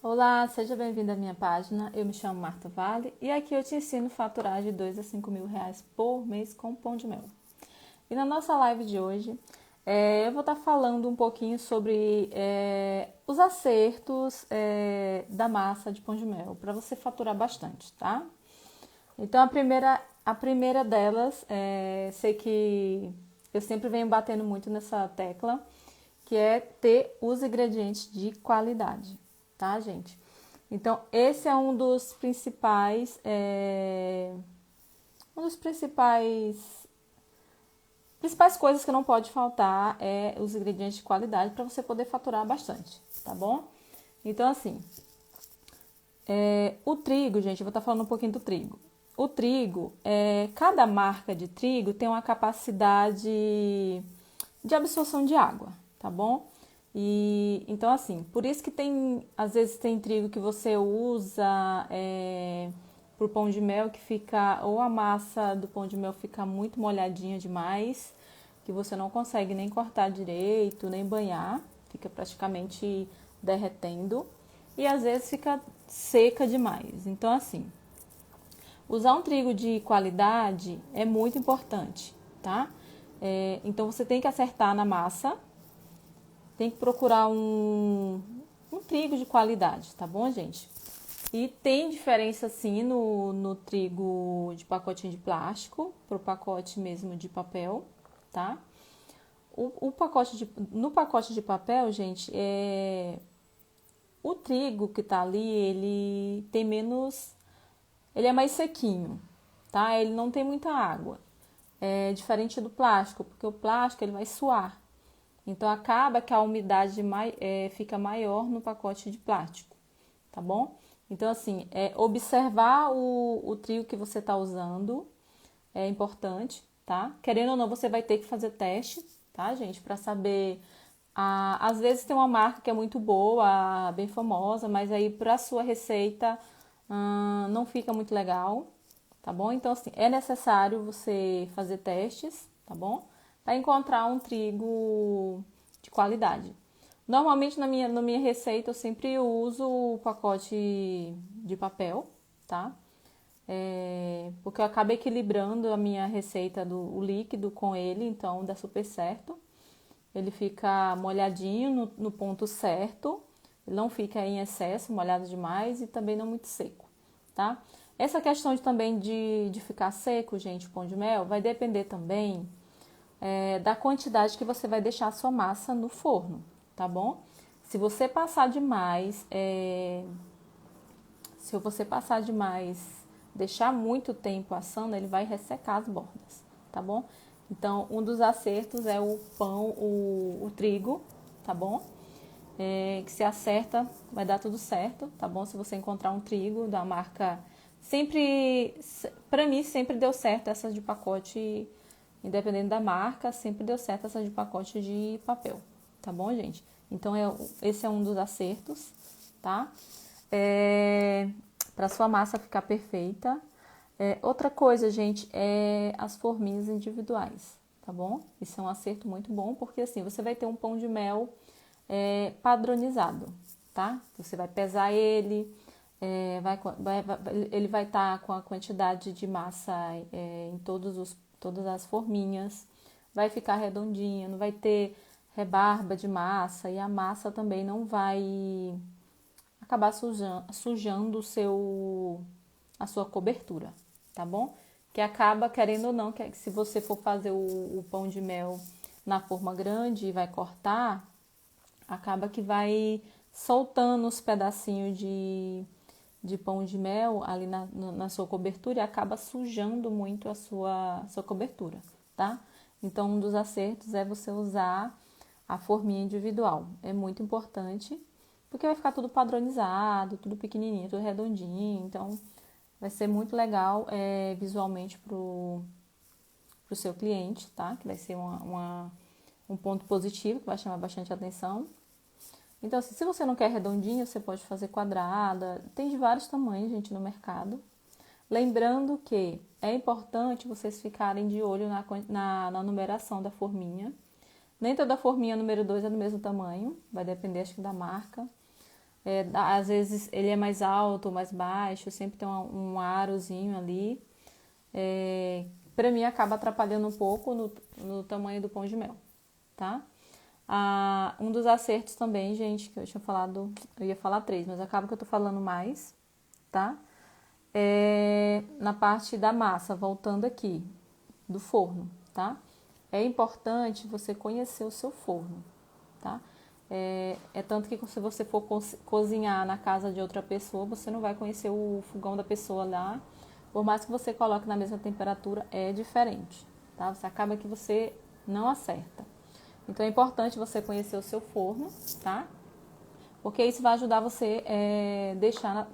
Olá, seja bem-vindo à minha página. Eu me chamo Marta Vale e aqui eu te ensino a faturar de 2 a 5 mil reais por mês com pão de mel. E na nossa live de hoje, eu vou estar falando um pouquinho sobre os acertos da massa de pão de mel, para você faturar bastante, tá? Então, a primeira delas, sei que eu sempre venho batendo muito nessa tecla, que é ter os ingredientes de qualidade, tá, gente? Então, esse é um dos principais coisas que não pode faltar é os ingredientes de qualidade para você poder faturar bastante, tá bom? Então, assim, o trigo, gente, eu vou estar falando um pouquinho do trigo. O trigo, cada marca de trigo tem uma capacidade de absorção de água, tá bom? E então, assim, por isso que às vezes tem trigo que você usa pro pão de mel que fica, ou a massa do pão de mel fica muito molhadinha demais, que você não consegue nem cortar direito, nem banhar, fica praticamente derretendo, e às vezes fica seca demais. Então, assim, usar um trigo de qualidade é muito importante, tá? Então você tem que acertar na massa, tem que procurar um trigo de qualidade, tá bom, gente? E tem diferença sim no trigo de pacotinho de plástico pro pacote mesmo de papel, tá? No pacote de papel, gente, o trigo que tá ali, ele tem menos, ele é mais sequinho, tá? Ele não tem muita água. É diferente do plástico, porque o plástico ele vai suar. Então acaba que a umidade fica maior no pacote de plástico, tá bom? Então, assim, observar o trigo que você está usando é importante, tá? Querendo ou não, você vai ter que fazer teste, tá, gente? Para saber. Às vezes tem uma marca que é muito boa, bem famosa, mas aí para a sua receita não fica muito legal, tá bom? Então, assim, é necessário você fazer testes, tá bom? Para encontrar um trigo de qualidade. Normalmente na minha receita eu sempre uso o pacote de papel, tá? Porque eu acabo equilibrando a minha receita o líquido com ele, então dá super certo. Ele fica molhadinho no ponto certo, ele não fica em excesso, molhado demais e também não muito seco, tá? Essa questão também de ficar seco, gente, o pão de mel, vai depender também da quantidade que você vai deixar a sua massa no forno, tá bom? Se você passar demais, se você passar demais, deixar muito tempo assando, ele vai ressecar as bordas, tá bom? Então, um dos acertos é o pão, o trigo, tá bom? Que se acerta, vai dar tudo certo, tá bom? Se você encontrar um trigo da marca, sempre, pra mim, sempre deu certo essa de pacote, independente da marca, sempre deu certo essa de pacote de papel, tá bom, gente? Então, esse é um dos acertos, tá? Para sua massa ficar perfeita. Outra coisa, gente, é as forminhas individuais, tá bom? Isso é um acerto muito bom, porque assim, você vai ter um pão de mel padronizado, tá? Você vai pesar ele, ele vai estar com a quantidade de massa em todas as forminhas, vai ficar redondinho, não vai ter rebarba de massa e a massa também não vai acabar sujando a sua cobertura, tá bom? Que acaba, querendo ou não, que se você for fazer o pão de mel na forma grande e vai cortar, acaba que vai soltando os pedacinhos de pão de mel ali na sua cobertura e acaba sujando muito a sua cobertura, tá? Então, um dos acertos é você usar a forminha individual. É muito importante, porque vai ficar tudo padronizado, tudo pequenininho, tudo redondinho. Então, vai ser muito legal visualmente pro seu cliente, tá? Que vai ser um ponto positivo, que vai chamar bastante atenção. Então, assim, se você não quer redondinho, você pode fazer quadrada. Tem de vários tamanhos, gente, no mercado. Lembrando que é importante vocês ficarem de olho na numeração da forminha. Nem toda forminha número 2 é do mesmo tamanho, vai depender, acho que, da marca. Às vezes ele é mais alto, mais baixo, sempre tem um arozinho ali. Para mim acaba atrapalhando um pouco no tamanho do pão de mel, tá? Um dos acertos também, gente, que eu tinha falado, eu ia falar 3, mas acaba que eu tô falando mais, tá? Na parte da massa, voltando aqui, do forno, tá? É importante você conhecer o seu forno, tá? Tanto que se você for cozinhar na casa de outra pessoa, você não vai conhecer o fogão da pessoa lá. Por mais que você coloque na mesma temperatura, é diferente, tá? Você acaba que você não acerta. Então é importante você conhecer o seu forno, tá? Porque isso vai ajudar você deixar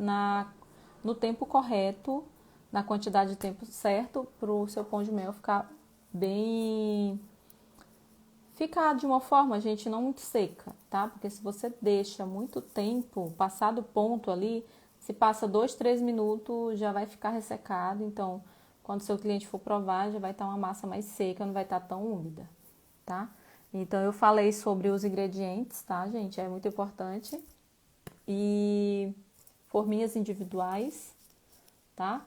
no tempo correto, na quantidade de tempo certo, para o seu pão de mel ficar de uma forma, gente, não muito seca, tá? Porque se você deixa muito tempo, passado o ponto ali, se passa 2, 3 minutos, já vai ficar ressecado. Então, quando o seu cliente for provar, já vai estar uma massa mais seca, não vai estar tão úmida, tá? Então, eu falei sobre os ingredientes, tá, gente? É muito importante. E forminhas individuais, tá?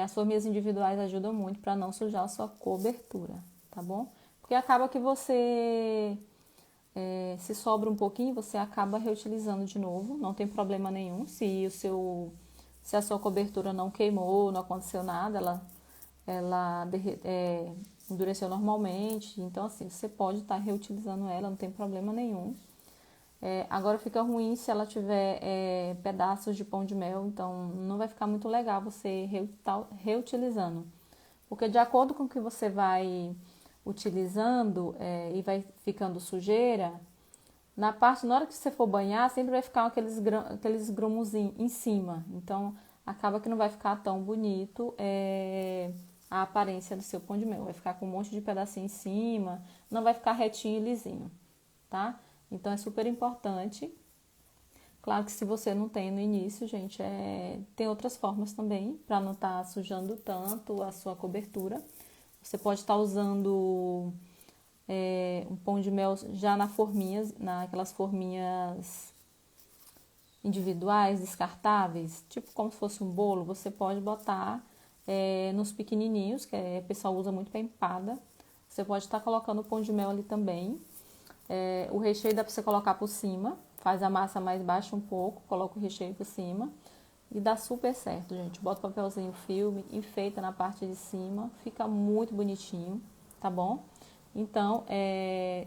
As forminhas individuais ajudam muito para não sujar a sua cobertura, tá bom? Porque acaba que você, se sobra um pouquinho, você acaba reutilizando de novo, não tem problema nenhum. Se a sua cobertura não queimou, não aconteceu nada, ela endureceu normalmente. Então, assim, você pode estar reutilizando ela, não tem problema nenhum. Agora fica ruim se ela tiver pedaços de pão de mel, então não vai ficar muito legal você reutilizando. Porque de acordo com o que você vai utilizando e vai ficando sujeira, na hora que você for banhar, sempre vai ficar aqueles grumos em cima. Então, acaba que não vai ficar tão bonito a aparência do seu pão de mel. Vai ficar com um monte de pedacinho em cima, não vai ficar retinho e lisinho, tá? Então, é super importante. Claro que se você não tem no início, gente, tem outras formas também para não estar sujando tanto a sua cobertura. Você pode estar usando um pão de mel já naquelas forminhas individuais, descartáveis, tipo como se fosse um bolo. Você pode botar nos pequenininhos, que o pessoal usa muito para empada. Você pode estar colocando o pão de mel ali também. O recheio dá para você colocar por cima, faz a massa mais baixa um pouco, coloca o recheio por cima e dá super certo, gente. Bota o papelzinho filme, enfeita na parte de cima, fica muito bonitinho, tá bom? Então,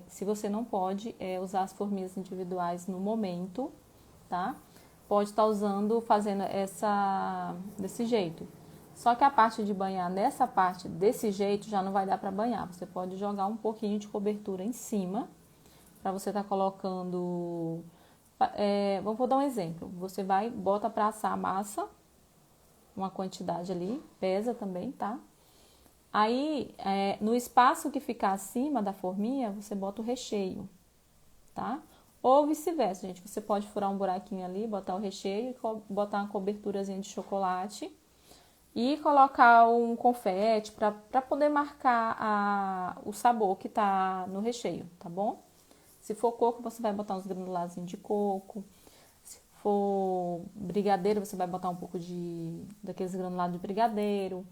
se você não pode usar as forminhas individuais no momento, tá? Pode estar fazendo desse jeito. Só que a parte de banhar nessa parte desse jeito já não vai dar para banhar. Você pode jogar um pouquinho de cobertura em cima para você estar colocando. Vou dar um exemplo. Você bota para assar a massa, uma quantidade ali, pesa também, tá? Aí, no espaço que ficar acima da forminha, você bota o recheio, tá? Ou vice-versa, gente. Você pode furar um buraquinho ali, botar o recheio e botar uma coberturazinha de chocolate e colocar um confete para poder marcar o sabor que tá no recheio, tá bom? Se for coco, você vai botar uns granulazinhos de coco. Se for brigadeiro, você vai botar um pouco daqueles granulados de brigadeiro.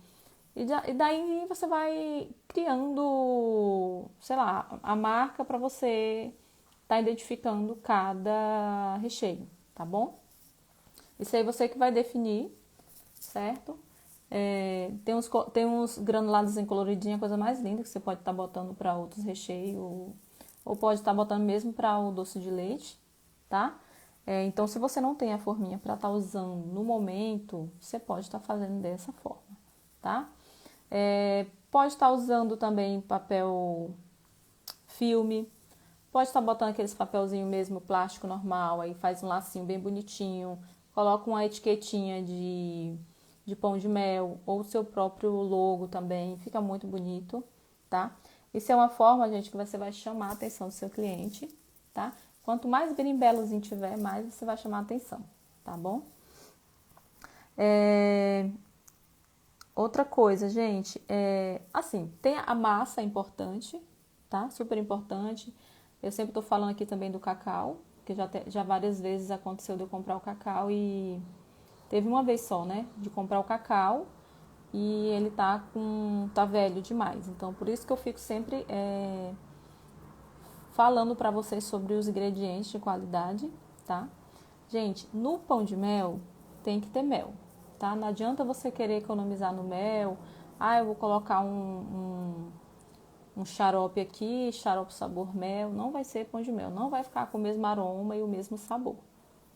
E daí você vai criando, sei lá, a marca para você estar identificando cada recheio, tá bom? Isso aí você que vai definir, certo? Tem uns granulados em coloridinho, a coisa mais linda que você pode estar botando para outros recheios, ou pode estar botando mesmo para o doce de leite, tá? Então, se você não tem a forminha para estar usando no momento, você pode estar fazendo dessa forma, tá? Pode estar usando também papel filme, pode estar botando aqueles papelzinho mesmo, plástico normal, aí faz um lacinho bem bonitinho, coloca uma etiquetinha de pão de mel, ou o seu próprio logo também, fica muito bonito, tá? Isso é uma forma, gente, que você vai chamar a atenção do seu cliente, tá? Quanto mais berimbelozinho tiver, mais você vai chamar a atenção, tá bom? Outra coisa, gente, assim, tem a massa importante, tá? Super importante. Eu sempre tô falando aqui também do cacau, porque já várias vezes aconteceu de eu comprar o cacau e teve uma vez só, né, de comprar o cacau e ele tá velho demais. Então, por isso que eu fico sempre falando para vocês sobre os ingredientes de qualidade, tá? Gente, no pão de mel tem que ter mel, tá? Não adianta você querer economizar no mel. Ah, eu vou colocar um xarope aqui, xarope sabor mel. Não vai ser pão de mel, não vai ficar com o mesmo aroma e o mesmo sabor,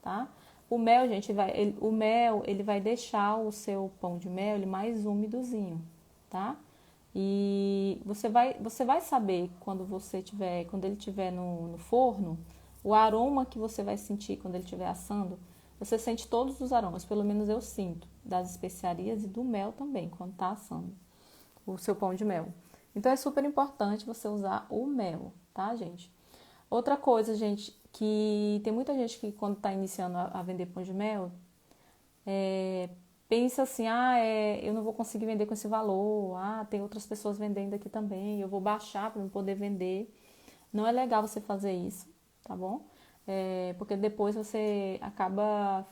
tá? O mel, gente, o mel ele vai deixar o seu pão de mel ele mais úmidozinho, tá? E você vai saber quando ele estiver no forno, o aroma que você vai sentir quando ele estiver assando. Você sente todos os aromas, pelo menos eu sinto, das especiarias e do mel também, quando está assando o seu pão de mel. Então é super importante você usar o mel, tá, gente? Outra coisa, gente, que tem muita gente que quando está iniciando a vender pão de mel, pensa assim, eu não vou conseguir vender com esse valor, tem outras pessoas vendendo aqui também, eu vou baixar para eu poder vender. Não é legal você fazer isso, tá bom? Porque depois você acaba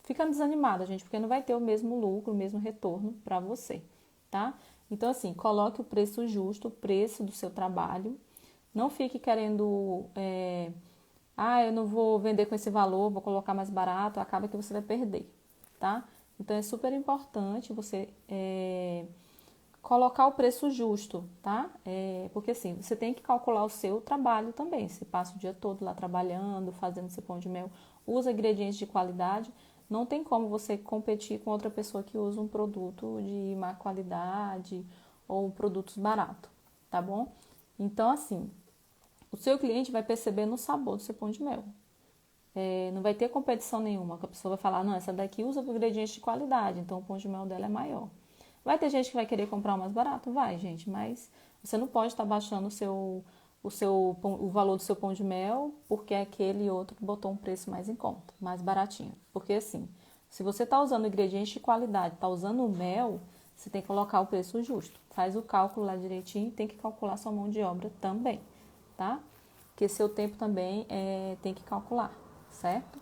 ficando desanimada, gente, porque não vai ter o mesmo lucro, o mesmo retorno para você, tá? Então, assim, coloque o preço justo, o preço do seu trabalho. Não fique querendo, eu não vou vender com esse valor, vou colocar mais barato, acaba que você vai perder, tá? Então, é super importante você colocar o preço justo, tá? Porque assim, você tem que calcular o seu trabalho também. Você passa o dia todo lá trabalhando, fazendo seu pão de mel, usa ingredientes de qualidade. Não tem como você competir com outra pessoa que usa um produto de má qualidade ou produtos baratos, tá bom? Então, assim, o seu cliente vai perceber no sabor do seu pão de mel. Não vai ter competição nenhuma, que a pessoa vai falar, não, essa daqui usa ingredientes de qualidade, então o pão de mel dela é maior. Vai ter gente que vai querer comprar o mais barato? Vai, gente, mas você não pode estar baixando o valor do seu pão de mel porque aquele outro botou um preço mais em conta, mais baratinho. Porque assim, se você está usando ingredientes de qualidade, está usando o mel, você tem que colocar o preço justo. Faz o cálculo lá direitinho e tem que calcular sua mão de obra também, tá? Porque seu tempo também tem que calcular, certo?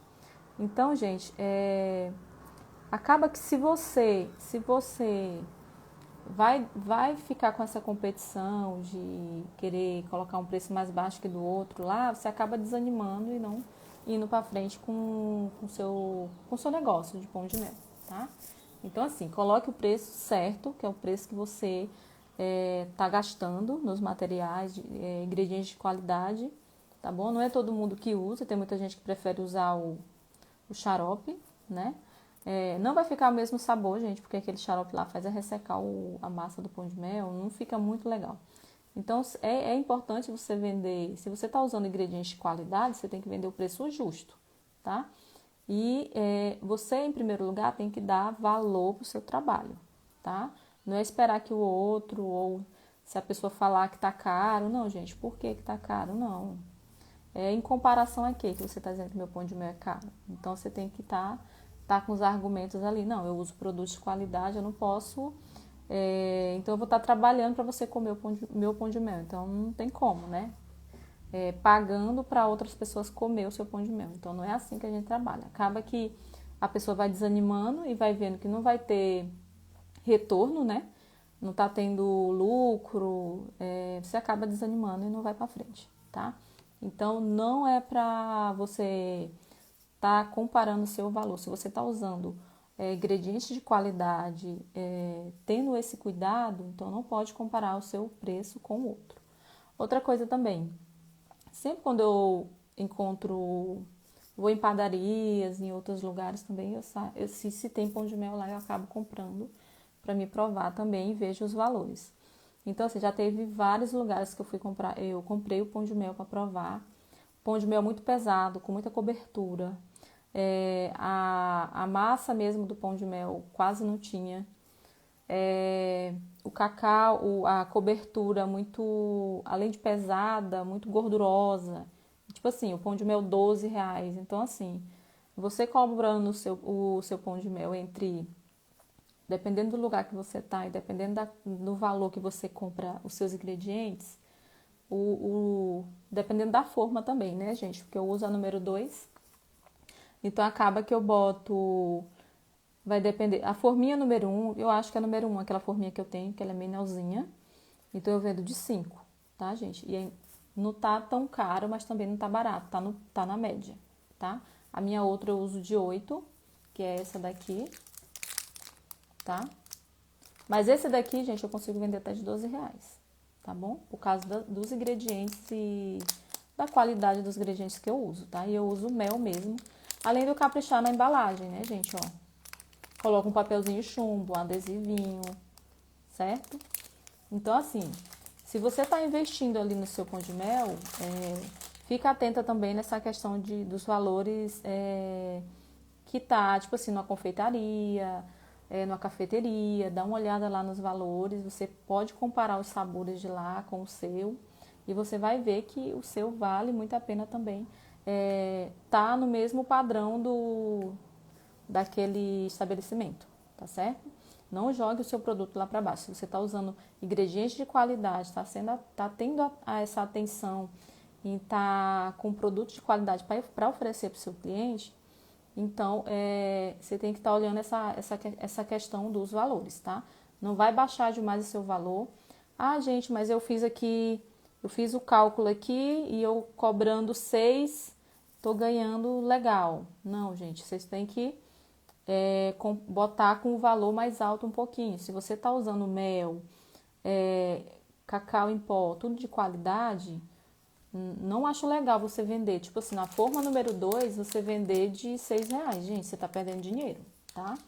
Então, gente, acaba que se você vai ficar com essa competição de querer colocar um preço mais baixo que do outro lá, você acaba desanimando e não indo para frente com o seu negócio de pão de mel, tá? Então, assim, coloque o preço certo, que é o preço que você está gastando nos materiais, ingredientes de qualidade, tá bom? Não é todo mundo que usa, tem muita gente que prefere usar o xarope, né? Não vai ficar o mesmo sabor, gente, porque aquele xarope lá faz ressecar a massa do pão de mel, não fica muito legal. Então, é importante você vender, se você está usando ingredientes de qualidade, você tem que vender o preço justo, tá? E você, em primeiro lugar, tem que dar valor para o seu trabalho, tá? Não é esperar que o outro, ou se a pessoa falar que tá caro, não, gente, por que tá caro? Não. Em comparação a quê que você está dizendo que meu pão de mel é caro? Então, você tem que estar com os argumentos ali. Não, eu uso produtos de qualidade, eu não posso... então, eu vou estar trabalhando para você comer meu pão de mel. Então, não tem como, né? Pagando para outras pessoas comer o seu pão de mel. Então, não é assim que a gente trabalha. Acaba que a pessoa vai desanimando e vai vendo que não vai ter retorno, né? Não está tendo lucro, você acaba desanimando e não vai para frente, tá? Então, não é para você estar comparando o seu valor. Se você está usando ingredientes de qualidade, tendo esse cuidado, então não pode comparar o seu preço com o outro. Outra coisa também, sempre quando eu vou em padarias, em outros lugares também, se tem pão de mel lá, eu acabo comprando para me provar também e vejo os valores. Então, assim, já teve vários lugares que eu fui comprar, eu comprei o pão de mel para provar. Pão de mel muito pesado, com muita cobertura. A massa mesmo do pão de mel quase não tinha. O cacau, a cobertura muito, além de pesada, muito gordurosa. Tipo assim, o pão de mel R$ 12. Então, assim, você cobrando o seu pão de mel dependendo do lugar que você está e dependendo do valor que você compra os seus ingredientes, dependendo da forma também, né, gente? Porque eu uso a número 2. Então, acaba que eu boto... Vai depender... A forminha número 1, eu acho que é a número 1, aquela forminha que eu tenho, que ela é menorzinha. Então, eu vendo de 5, tá, gente? E aí, não tá tão caro, mas também não tá barato. Tá na média, tá? A minha outra eu uso de 8, que é essa daqui, tá? Mas esse daqui, gente, eu consigo vender até de R$ 12, tá bom? Por causa dos ingredientes e da qualidade dos ingredientes que eu uso, tá? E eu uso mel mesmo. Além de eu caprichar na embalagem, né, gente, ó. Coloco um papelzinho chumbo, um adesivinho, certo? Então, assim, se você tá investindo ali no seu pão de mel, fica atenta também nessa questão dos valores que tá, tipo assim, numa confeitaria, numa cafeteria, dá uma olhada lá nos valores, você pode comparar os sabores de lá com o seu e você vai ver que o seu vale muito a pena também. Tá no mesmo padrão daquele estabelecimento, tá certo? Não jogue o seu produto lá para baixo. Se você está usando ingredientes de qualidade, tá tendo essa atenção em estar com produtos de qualidade para oferecer para o seu cliente, então você tem que estar olhando essa questão dos valores, tá? Não vai baixar demais o seu valor. Ah, gente, mas eu fiz o cálculo aqui e eu cobrando 6, tô ganhando legal. Não, gente, vocês têm que botar com o valor mais alto um pouquinho. Se você está usando mel, cacau em pó, tudo de qualidade, não acho legal você vender. Tipo assim, na forma número 2, você vender de R$ 6. Gente, você está perdendo dinheiro, tá?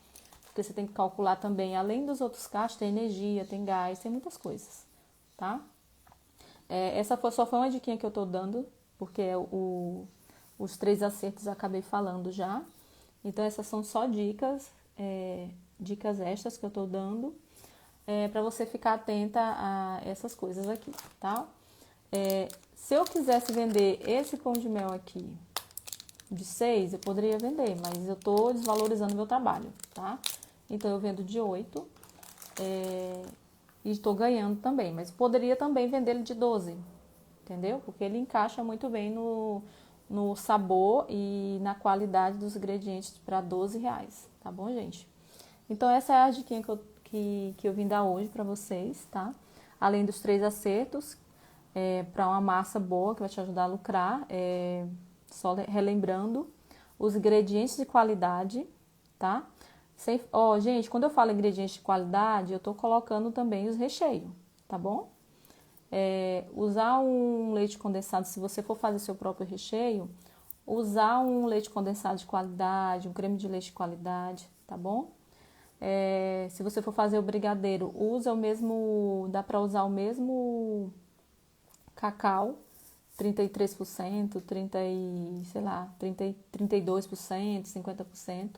Porque você tem que calcular também, além dos outros gastos, tem energia, tem gás, tem muitas coisas, tá? Essa só foi uma diquinha que eu tô dando, porque os 3 acertos eu acabei falando já. Então, essas são só dicas, dicas extras que eu tô dando, para você ficar atenta a essas coisas aqui, tá? Se eu quisesse vender esse pão de mel aqui de 6, eu poderia vender, mas eu tô desvalorizando meu trabalho, tá? Então, eu vendo de 8, e estou ganhando também, mas poderia também vender ele de 12, entendeu? Porque ele encaixa muito bem no sabor e na qualidade dos ingredientes para R$ 12, tá bom, gente? Então, essa é a diquinha que eu vim dar hoje para vocês, tá? Além dos 3 acertos, para uma massa boa que vai te ajudar a lucrar, só relembrando, os ingredientes de qualidade, tá? Gente, quando eu falo ingredientes de qualidade, eu tô colocando também os recheios, tá bom? Usar um leite condensado, se você for fazer seu próprio recheio, usar um leite condensado de qualidade, um creme de leite de qualidade, tá bom? Se você for fazer o brigadeiro, dá para usar o mesmo cacau, 33%, 32%, 50%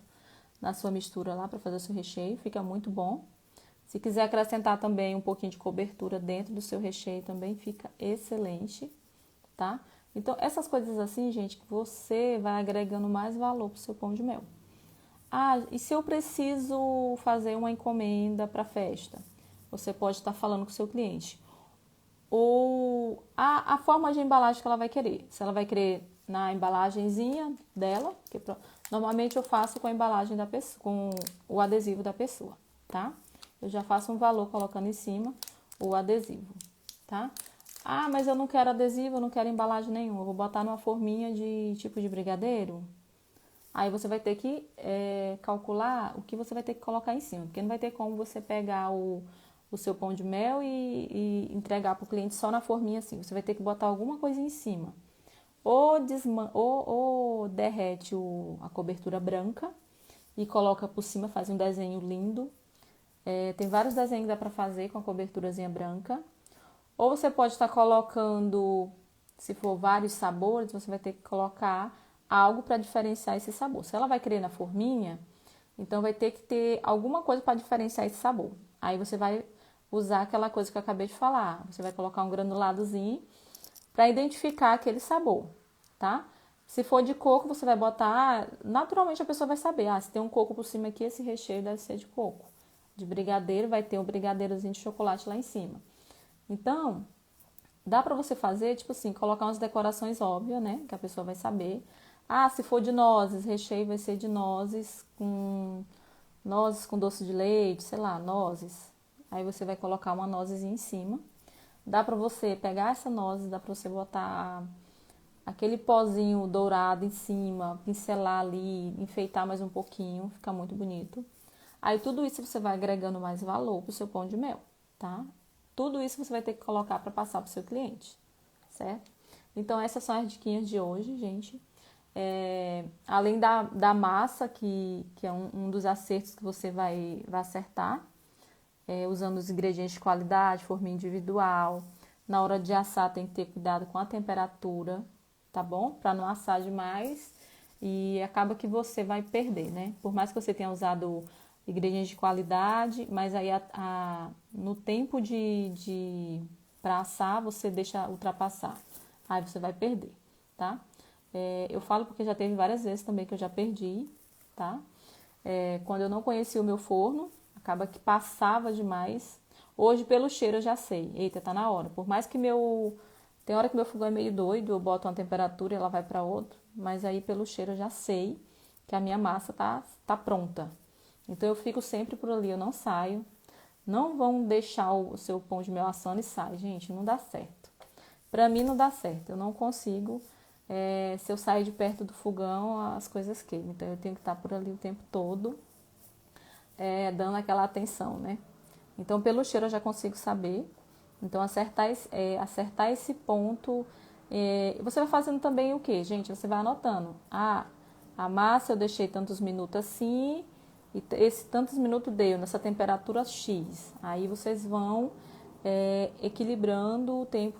na sua mistura lá para fazer o seu recheio, fica muito bom. Se quiser acrescentar também um pouquinho de cobertura dentro do seu recheio, também fica excelente, tá? Então, essas coisas assim, gente, que você vai agregando mais valor pro seu pão de mel. Ah, e se eu preciso fazer uma encomenda para festa? Você pode estar falando com o seu cliente. Ou a forma de embalagem que ela vai querer. Se ela vai querer na embalagenzinha dela, que normalmente eu faço com a embalagem da pessoa, com o adesivo da pessoa, tá? Eu já faço um valor colocando em cima o adesivo, tá? Ah, mas eu não quero adesivo, eu não quero embalagem nenhuma. Eu vou botar numa forminha de tipo de brigadeiro. Aí você vai ter que calcular o que você vai ter que colocar em cima. Porque não vai ter como você pegar o seu pão de mel e entregar para o cliente só na forminha assim. Você vai ter que botar alguma coisa em cima. Ou derrete a cobertura branca e coloca por cima, faz um desenho lindo. Tem vários desenhos que dá para fazer com a coberturazinha branca. Ou você pode estar colocando, se for vários sabores, você vai ter que colocar algo para diferenciar esse sabor. Se ela vai querer na forminha, então vai ter que ter alguma coisa para diferenciar esse sabor. Aí você vai usar aquela coisa que eu acabei de falar. Você vai colocar um granuladozinho para identificar aquele sabor, tá? Se for de coco, você vai botar... Naturalmente a pessoa vai saber. Se tem um coco por cima aqui, esse recheio deve ser de coco. De brigadeiro, vai ter um brigadeirozinho de chocolate lá em cima. Então, dá pra você fazer, tipo assim, colocar umas decorações óbvias, né? Que a pessoa vai saber. Ah, se for de nozes, recheio vai ser de nozes com doce de leite, sei lá, nozes. Aí você vai colocar uma nozezinha em cima. Dá pra você pegar essa nozes, dá pra você botar aquele pozinho dourado em cima, pincelar ali, enfeitar mais um pouquinho, fica muito bonito. Aí tudo isso você vai agregando mais valor pro seu pão de mel, tá? Tudo isso você vai ter que colocar para passar pro seu cliente, certo? Então essas são as diquinhas de hoje, gente. Além da massa, que é um dos acertos que você vai acertar, usando os ingredientes de qualidade, forminha individual. Na hora de assar tem que ter cuidado com a temperatura, tá bom? Para não assar demais e acaba que você vai perder, né? Por mais que você tenha usado ingredientes de qualidade, mas aí no tempo para assar você deixa ultrapassar, aí você vai perder, tá? Eu falo porque já teve várias vezes também que eu já perdi, tá? Quando eu não conhecia o meu forno, acaba que passava demais. Hoje, pelo cheiro, eu já sei. Eita, tá na hora. Por mais que tem hora que meu fogão é meio doido, eu boto uma temperatura e ela vai para outra. Mas aí, pelo cheiro, eu já sei que a minha massa tá pronta. Então, eu fico sempre por ali, eu não saio. Não vão deixar o seu pão de mel assando e sai, gente. Não dá certo. Pra mim, não dá certo. Eu não consigo. Se eu sair de perto do fogão, as coisas queimam. Então, eu tenho que estar por ali o tempo todo, dando aquela atenção, né? Então, pelo cheiro eu já consigo saber. Então, acertar esse ponto. Você vai fazendo também o quê, gente? Você vai anotando. A massa eu deixei tantos minutos assim, e esse tantos minutos deu nessa temperatura X. Aí vocês vão equilibrando o tempo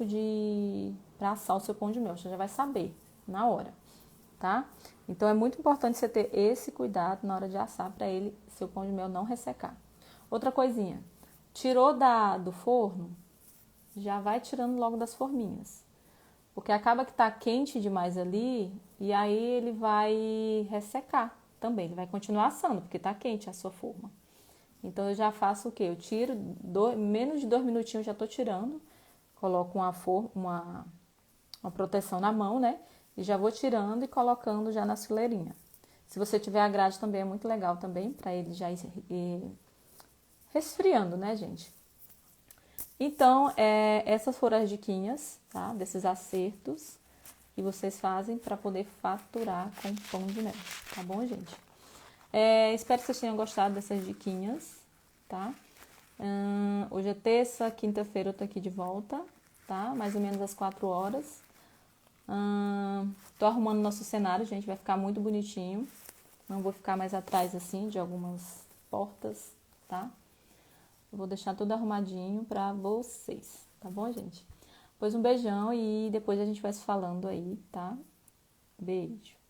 para assar o seu pão de mel. Você já vai saber na hora, tá? Então, é muito importante você ter esse cuidado na hora de assar para seu pão de mel não ressecar. Outra coisinha, tirou do forno, já vai tirando logo das forminhas. Porque acaba que tá quente demais ali e aí ele vai ressecar também. Ele vai continuar assando, porque tá quente a sua forma. Então eu já faço o quê? Eu tiro, menos de 2 minutinhos eu já tô tirando. Coloco uma proteção na mão, né? E já vou tirando e colocando já na fileirinha. Se você tiver a grade também é muito legal também, para ele já ir resfriando, né, gente? Então, essas foram as diquinhas, tá? Desses acertos que vocês fazem para poder faturar com pão de mel, tá bom, gente? Espero que vocês tenham gostado dessas diquinhas, tá? Hoje é terça, quinta-feira eu tô aqui de volta, tá? Mais ou menos às 4 horas. Tô arrumando nosso cenário, gente, vai ficar muito bonitinho. Não vou ficar mais atrás, assim, de algumas portas, tá? Eu vou deixar tudo arrumadinho pra vocês, tá bom, gente? Pois um beijão e depois a gente vai se falando aí, tá? Beijo.